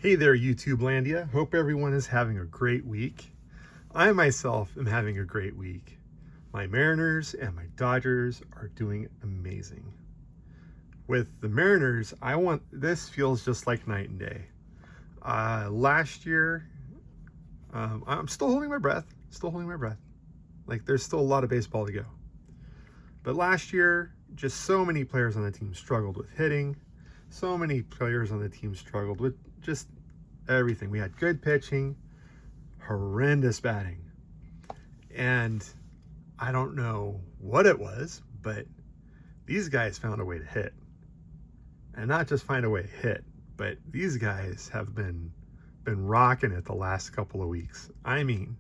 Hey there, YouTube Landia. Hope everyone is having a great week. I myself am having a great week. My Mariners and my Dodgers are doing amazing. With the Mariners, this feels just like night and day. Last year, I'm still holding my breath. Like there's still a lot of baseball to go. But last year, just so many players on the team struggled with hitting. So many players on the team struggled with just everything. We had good pitching, horrendous batting. And I don't know what it was, but these guys found a way to hit. And not just find a way to hit, but these guys have been rocking it the last couple of weeks. I mean,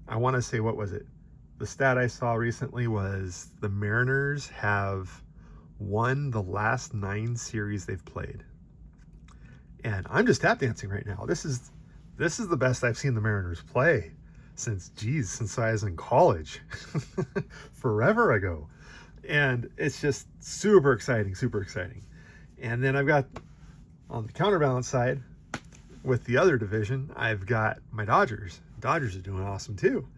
I want to say, what was it? The stat I saw recently was the Mariners have won the last 9 series they've played. And I'm just tap dancing right now. This is the best I've seen the Mariners play since I was in college, forever ago. And it's just super exciting. And then I've got, on the counterbalance side, with the other division, I've got my Dodgers. Dodgers are doing awesome too.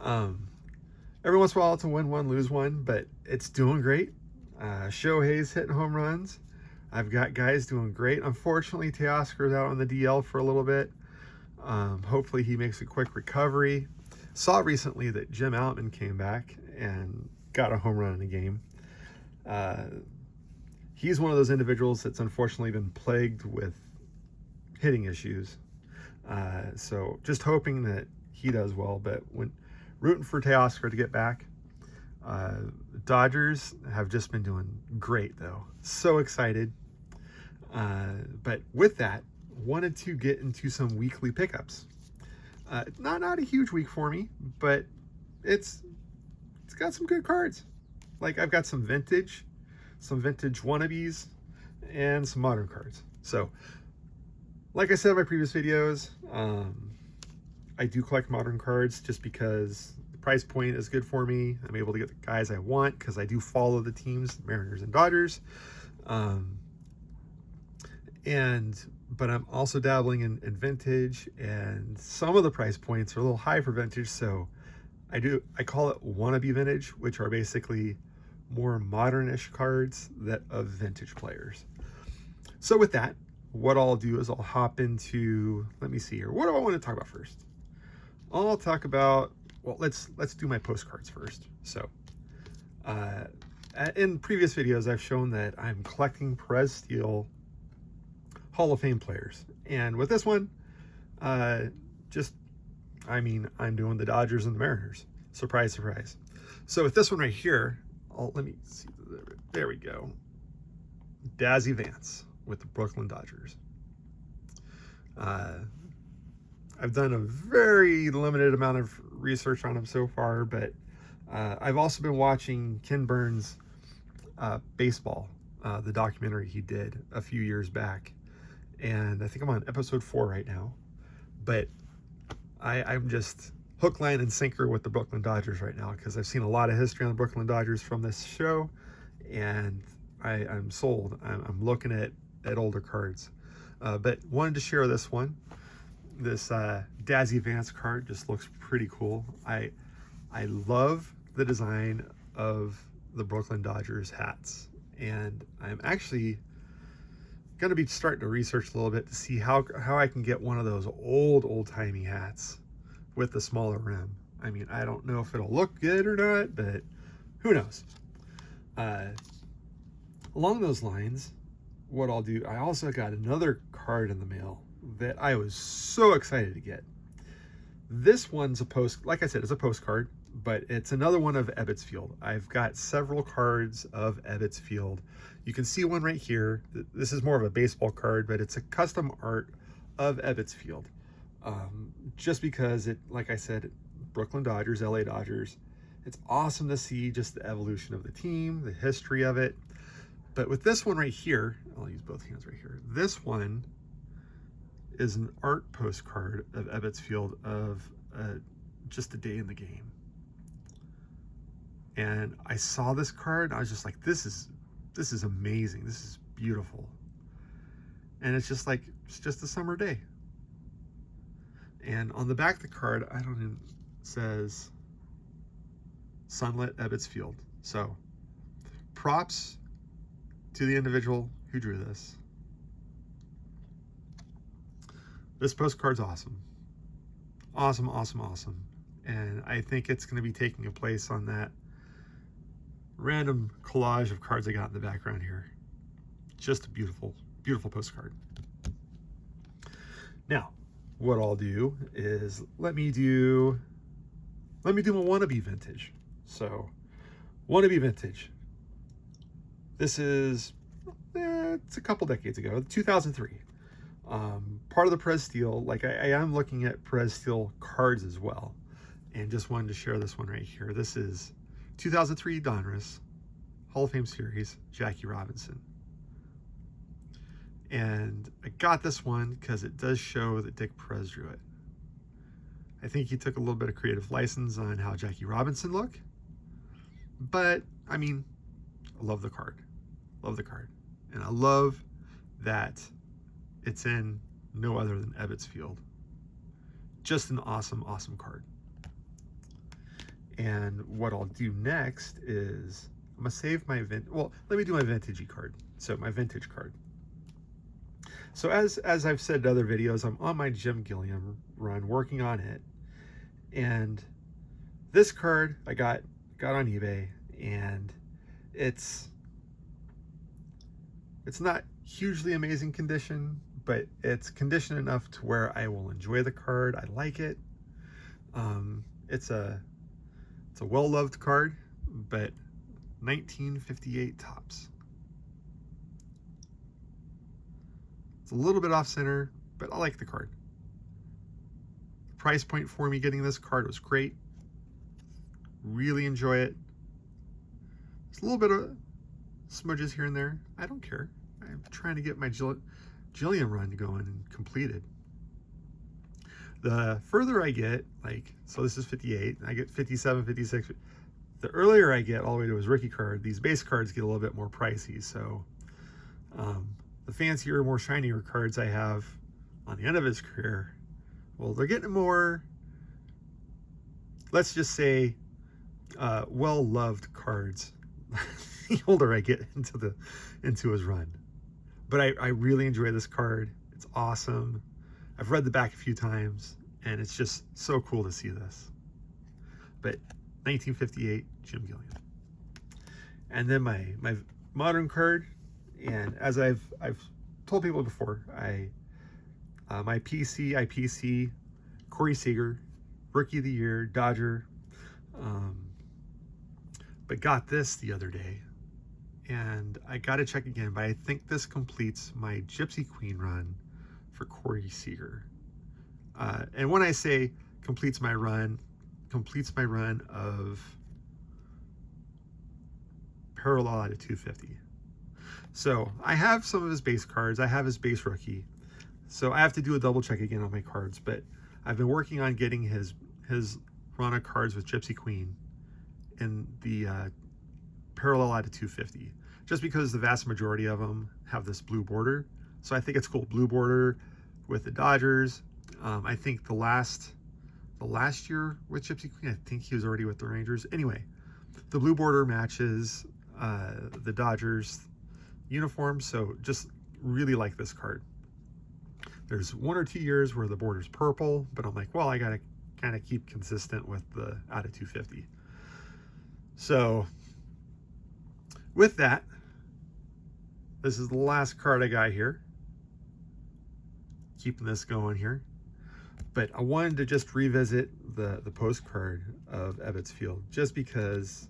Every once in a while it's a win one, lose one, but it's doing great. Shohei's hitting home runs. I've got guys doing great. Unfortunately, Teoscar's out on the DL for a little bit. Hopefully he makes a quick recovery. Saw recently that Jim Outman came back and got a home run in a game. He's one of those individuals that's unfortunately been plagued with hitting issues. So just hoping that he does well, but rooting for Teoscar to get back. Dodgers have just been doing great though. So excited. But with that, wanted to get into some weekly pickups. Not a huge week for me, but it's got some good cards. Like I've got some vintage wannabes, and some modern cards. So, like I said in my previous videos, I do collect modern cards just because the price point is good for me. I'm able to get the guys I want because I do follow the teams, Mariners and Dodgers. But I'm also dabbling in vintage, and some of the price points are a little high for vintage, so I call it wannabe vintage, which are basically more modernish cards of vintage players. So with that, what I'll do is I'll hop into, let me see here, what do I want to talk about first? I'll talk about, well, let's do my postcards first. So in previous videos I've shown that I'm collecting Perez Steel Hall of Fame players, and with this one, I'm doing the Dodgers and the Mariners. Surprise. So with this one right here, let me see, there we go. Dazzy Vance with the Brooklyn Dodgers. I've done a very limited amount of research on him so far, but I've also been watching Ken Burns' Baseball, the documentary he did a few years back. And I think I'm on episode 4 right now, but I'm just hook, line, and sinker with the Brooklyn Dodgers right now because I've seen a lot of history on the Brooklyn Dodgers from this show, and I'm sold. I'm looking at older cards, but wanted to share this one. This Dazzy Vance card just looks pretty cool. I love the design of the Brooklyn Dodgers hats, and I'm actually going to be starting to research a little bit to see how I can get one of those old-timey hats with the smaller rim. I mean, I don't know if it'll look good or not, but who knows. Along those lines, what I'll do, I also got another card in the mail that I was so excited to get. This one's like I said, it's a postcard, but it's another one of Ebbets Field. I've got several cards of Ebbets Field. You can see one right here. This is more of a baseball card, but it's a custom art of Ebbets Field. Just because like I said, Brooklyn Dodgers, LA Dodgers, it's awesome to see just the evolution of the team, the history of it. But with this one right here, I'll use both hands right here. This one is an art postcard of Ebbets Field of just a day in the game. And I saw this card, I was just like, this is amazing. This is beautiful. And it's just like, it's just a summer day. And on the back of the card, I don't know, it says Sunlit Ebbets Field. So props to the individual who drew this. This postcard's awesome. Awesome, awesome, awesome. And I think it's going to be taking a place on that random collage of cards I got in the background here. Just a beautiful, beautiful postcard. Now, what I'll do is let me do my wannabe vintage. So, wannabe vintage. This is it's a couple decades ago, 2003. Part of the Perez Steel, like I am looking at Perez Steel cards as well, and just wanted to share this one right here. This is 2003 Donruss Hall of Fame Series, Jackie Robinson. And I got this one because it does show that Dick Perez drew it. I think he took a little bit of creative license on how Jackie Robinson looked, but I mean, I love the card. Love the card. And I love that it's in no other than Ebbets Field. Just an awesome, awesome card. And what I'll do next is I'm gonna save my let me do my vintagey card. So my vintage card. So as I've said in other videos, I'm on my Jim Gilliam run, working on it. And this card I got on eBay, and it's not hugely amazing condition, but it's condition enough to where I will enjoy the card. I like it. It's a well-loved card, but 1958 tops. It's a little bit off center, but I like the card. The price point for me getting this card was great. Really enjoy it. There's a little bit of smudges here and there. I don't care. I'm trying to get my Gilliam run going and completed. The further I get, like, so this is 58, I get 57, 56. The earlier I get all the way to his rookie card, these base cards get a little bit more pricey. So the fancier, more shinier cards I have on the end of his career, well, they're getting more, let's just say, well-loved cards the older I get into his run. But I really enjoy this card. It's awesome. I've read the back a few times, and it's just so cool to see this. But 1958 Jim Gilliam. And then my modern card, and as I've told people before, my IPC Corey Seager, Rookie of the Year, Dodger, but got this the other day, and I got to check again, but I think this completes my Gypsy Queen run for Corey Seager. And when I say completes my run of parallel out of 250. So I have some of his base cards. I have his base rookie. So I have to do a double check again on my cards, but I've been working on getting his run of cards with Gypsy Queen in the parallel out of 250, just because the vast majority of them have this blue border. So I think it's cool. Blue border with the Dodgers. I think the last year with Gypsy Queen, I think he was already with the Rangers. Anyway, the blue border matches the Dodgers uniform, so just really like this card. There's 1 or 2 years where the border's purple, but I'm like, well, I gotta kind of keep consistent with the out of 250. So with that, this is the last card I got here. Keeping this going here. But I wanted to just revisit the postcard of Ebbets Field, just because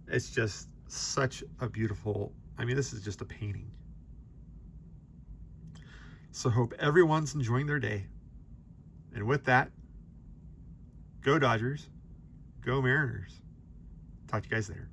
it's just such a beautiful, I mean, this is just a painting. So hope everyone's enjoying their day. And with that, go Dodgers, go Mariners. Talk to you guys later.